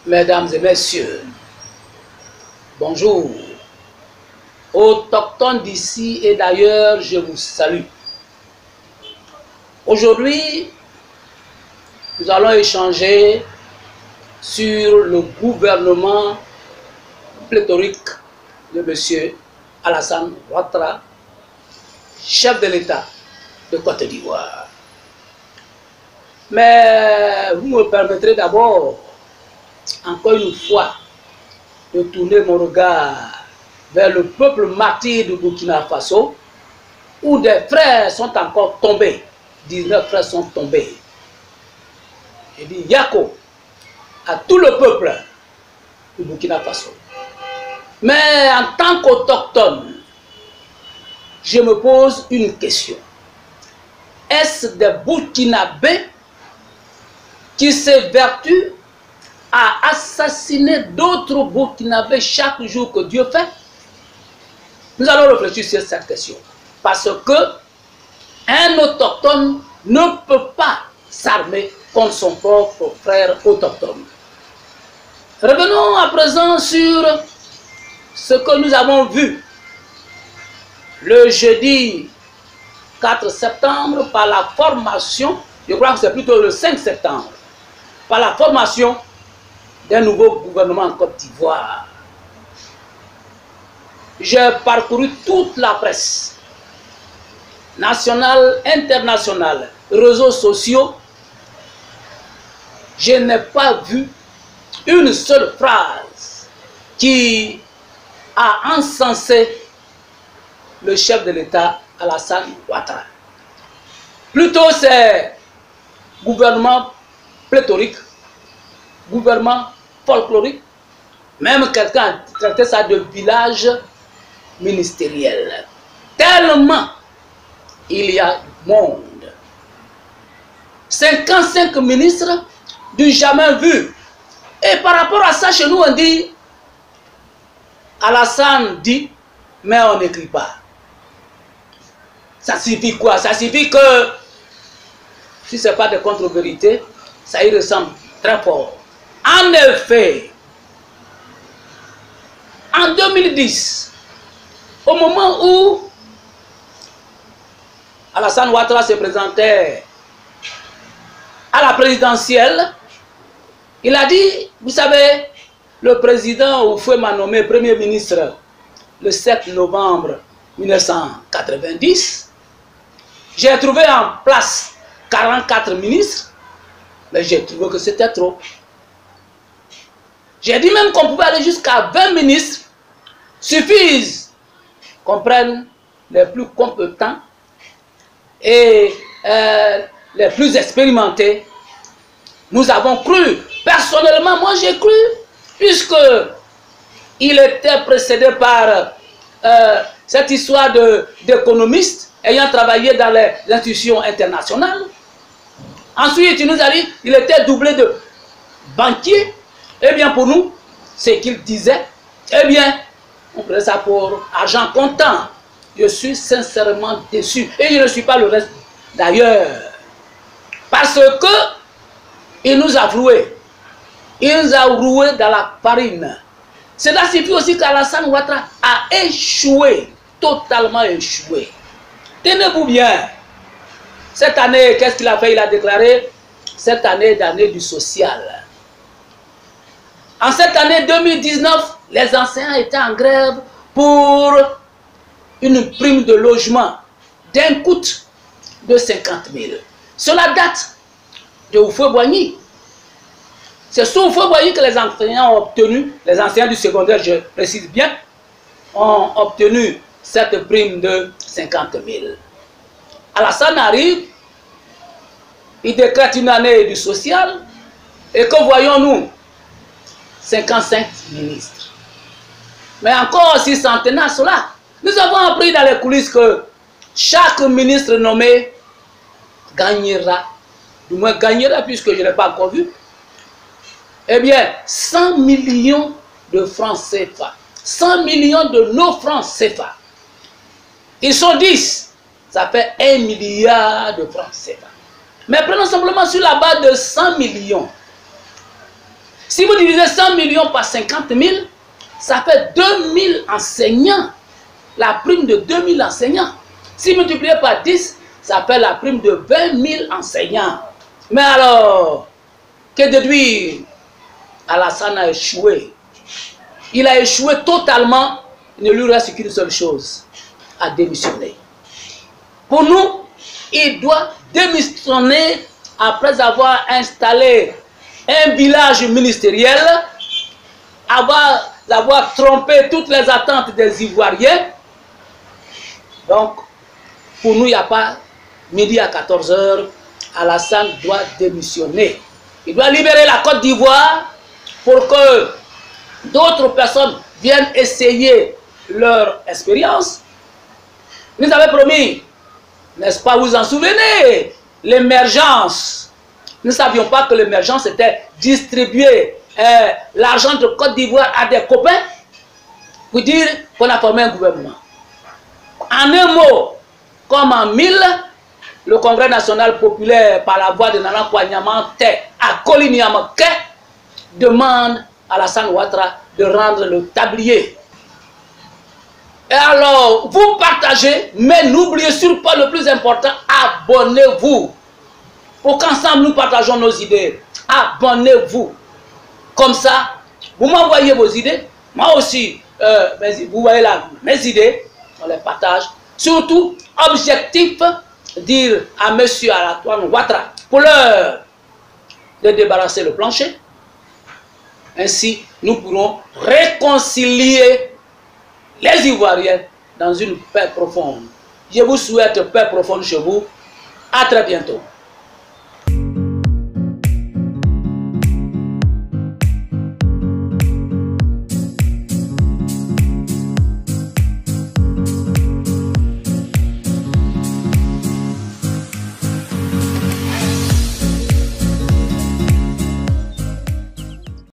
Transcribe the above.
Mesdames et messieurs, bonjour. Autochtones d'ici et d'ailleurs, je vous salue. Aujourd'hui, nous allons échanger sur le gouvernement pléthorique de M. Alassane Ouattara, chef de l'État de Côte d'Ivoire. Mais vous me permettrez d'abord, encore une fois, de tourner mon regard vers le peuple martyr du Burkina Faso, où des frères sont encore tombés. 19 frères sont tombés. Je dis Yako à tout le peuple du Burkina Faso. Mais en tant qu'autochtone, je me pose une question. Est-ce des Burkinabés qui s'évertuent à assassiner d'autres Burkinabés chaque jour que Dieu fait? Nous allons réfléchir sur cette question. Parce que un autochtone ne peut pas s'armer contre son propre frère autochtone. Revenons à présent sur ce que nous avons vu le jeudi 4 septembre par la formation, je crois que c'est plutôt le 5 septembre, par la formation d'un nouveau gouvernement en Côte d'Ivoire. J'ai parcouru toute la presse, nationale, internationale, réseaux sociaux. Je n'ai pas vu une seule phrase qui a encensé le chef de l'État Alassane Ouattara. Plutôt c'est gouvernement pléthorique, gouvernement folklorique, même quelqu'un a traité ça de village ministériel. Tellement il y a du monde. 55 ministres du jamais vu. Et par rapport à ça, chez nous, on dit, Alassane dit, mais on n'écrit pas. Ça signifie quoi? Ça signifie que, si ce n'est pas de contre-vérité, ça y ressemble très fort. En effet, en 2010, au moment où Alassane Ouattara se présentait à la présidentielle, il a dit, vous savez, le président Oufoué m'a nommé Premier ministre le 7 novembre 1990. J'ai trouvé en place 44 ministres, mais j'ai trouvé que c'était trop. J'ai dit même qu'on pouvait aller jusqu'à 20 ministres, suffisent qu'on prenne les plus compétents et les plus expérimentés. Nous avons cru, personnellement, moi j'ai cru, puisque il était précédé par cette histoire d'économiste ayant travaillé dans les institutions internationales. Ensuite, il nous a dit qu'il était doublé de banquier. Eh bien, pour nous, ce qu'il disait, eh bien, on prenait ça pour argent comptant. Je suis sincèrement déçu. Et je ne suis pas le reste d'ailleurs. Parce que il nous a roué. Il nous a roué dans la farine. Cela signifie aussi qu'Alassane Ouattara a échoué. Totalement échoué. Tenez-vous bien. Cette année, qu'est-ce qu'il a fait? Il a déclaré, cette année est l'année du social. En cette année 2019, les enseignants étaient en grève pour une prime de logement d'un coût de 50 000. Cela date de Houphouët-Boigny. C'est sous Houphouët-Boigny que les enseignants ont obtenu, les enseignants du secondaire, je précise bien, ont obtenu cette prime de 50 000. Alassane arrive, il décrète une année du social, et que voyons-nous? 55 ministres. Mais encore 6 centenaires cela. Nous avons appris dans les coulisses que chaque ministre nommé gagnera, du moins gagnera puisque je ne l'ai pas encore vu, eh bien 100 millions de francs CFA. 100 millions de nos francs CFA. Ils sont 10. Ça fait 1 milliard de francs CFA. Mais prenons simplement sur la base de 100 millions. Si vous divisez 100 millions par 50 000, ça fait 2000 enseignants. La prime de 2000 enseignants. Si multiplié par 10, ça fait la prime de 20 000 enseignants. Mais alors, que déduire? Alassane a échoué. Il a échoué totalement. Il ne lui reste qu'une seule chose, à démissionner. Pour nous, il doit démissionner après avoir installé un village ministériel, avoir trompé toutes les attentes des Ivoiriens. Donc, pour nous, il n'y a pas midi à 14 h, Alassane doit démissionner. Il doit libérer la Côte d'Ivoire pour que d'autres personnes viennent essayer leur expérience. Nous avons promis, n'est-ce pas, vous en souvenez, l'émergence. Nous ne savions pas que l'émergence était distribuer l'argent de Côte d'Ivoire à des copains pour dire qu'on a formé un gouvernement. En un mot, comme en 1000, le Congrès national populaire, par la voix de Nana Kouaniamante à Koliniamake, demande à Alassane Ouattara de rendre le tablier. Et alors, vous partagez, mais n'oubliez surtout pas le plus important, abonnez-vous. Pour qu'ensemble nous partageons nos idées. Abonnez-vous. Comme ça, vous m'envoyez vos idées. Moi aussi, vous voyez là, mes idées, on les partage. Surtout, objectif, dire à M. Alassane Ouattara, pour l'heure de débarrasser le plancher. Ainsi, nous pourrons réconcilier les Ivoiriens dans une paix profonde. Je vous souhaite paix profonde chez vous. À très bientôt.